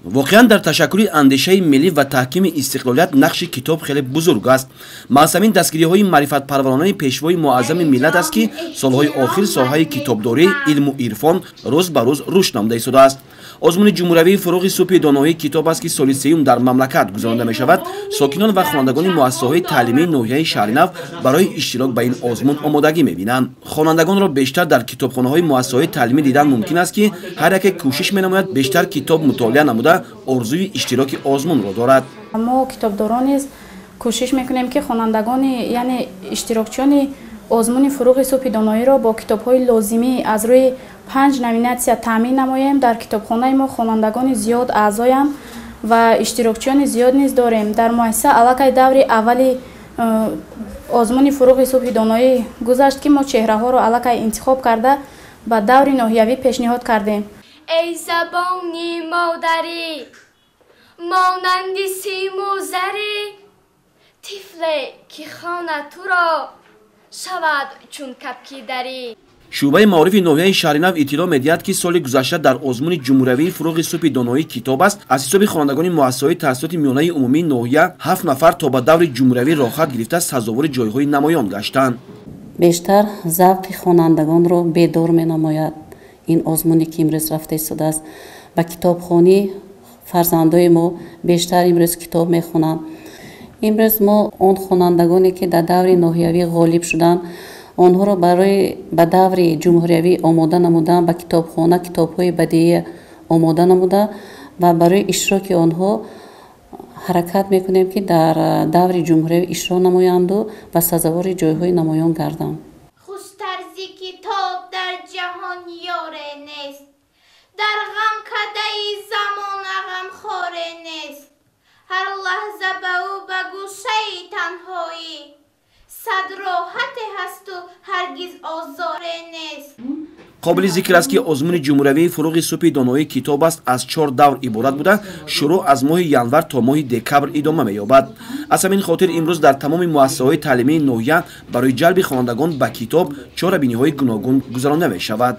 واقعا در تشکل اندیشه ملی و تحکیم استقلالیت نقش کتاب خیلی بزرگ است. معصومین دستگیری های معرفت پرورانه پیشوای معظم ملت است که سالهای آخر سالهای کتابداری، علم و عرفان روز به روز رشد نموده شده است. آزمون جمهوری فروغ صبح دانایی کتاب است که سال سوم در مملکت گذرانده می شود. ساکنان و خوانندگان مؤسسه‌های تعلیمی ناحیه شهرنو برای اشتراک به این آزمون آمادگی می بینند. خوانندگان را بیشتر در کتابخانه‌های مؤسسه‌های تعلیمی دیدن ممکن است که هر یک کوشش می نماید بیشتر کتاب مطالعه نموده آرزوی اشتراک آزمون را دارد. ما کتابداران نیز کوشش میکنیم که خوانندگان یعنی اشتراکچیان آزمون فروغ صبح دانایی را با کتاب‌های لازمی از روی 5 نومیناسیون تامین نماییم. در کتابخانه ما خوانندگان زیاد اعضاییم و اشتراکچیان زیاد نیز داریم. در مؤسسه علاقه دور اولی آزمون فروغ صبح دانایی گذشت که ما چهره‌ها را علاقه انتخاب کرده به دور ناحیوی پیشنهاد کردیم. ای زبانی مادری مانند سیم و زری، طفلی که خواند تو را شود چون کپکی دری. شعبه معارف ناحیه شهرنو اطلاع می‌دهد که سال گذشته در آزمون جمهوری فروغ صبح دانایی کتاب است از حساب خوانندگان مؤسسه‌های تحصیلات میانه عمومی ناحیه 7 نفر تا به دور جمهوری راحت گرفته سزاوار جایهای نمایان گشتند. بیشتر ذوق خوانندگان را بیدار می‌نماید این آزمونی که امروز رفته شده است. با کتابخوانی فرزندای ما بیشتر امروز کتاب می‌خوانند. امروز ما آن خوانندگانی که در دور ناحیوی غالب شدند آنها را برای به دور جمهوری آماده نمودن، به کتابخانه کتاب‌های بدیعی آماده نموده و برای اشتراک آنها حرکت میکنیم که در دور جمهوری اشتراک نمایند و به سزاوار جایهای نمایان گردند. خوش‌ترزی کتاب در جهان یاره نیست، در غم کده زمان غم خواره نیست. هر لحظه به او به گوشه تنهایی، صد راحت هست و هرگز آزاره نیست. قابل ذکر است که آزمون جمهوری فروغ صبح دانایی کتاب است از 4 دور عبارت بوده. شروع از ماه ینور تا ماه دکبر ادامه می‌یابد. از همین خاطر امروز در تمام مؤسسه‌های تعلیمی ناحیه برای جلب خوانندگان به کتاب چاره‌بینی‌های گوناگون گذرانده می‌شود.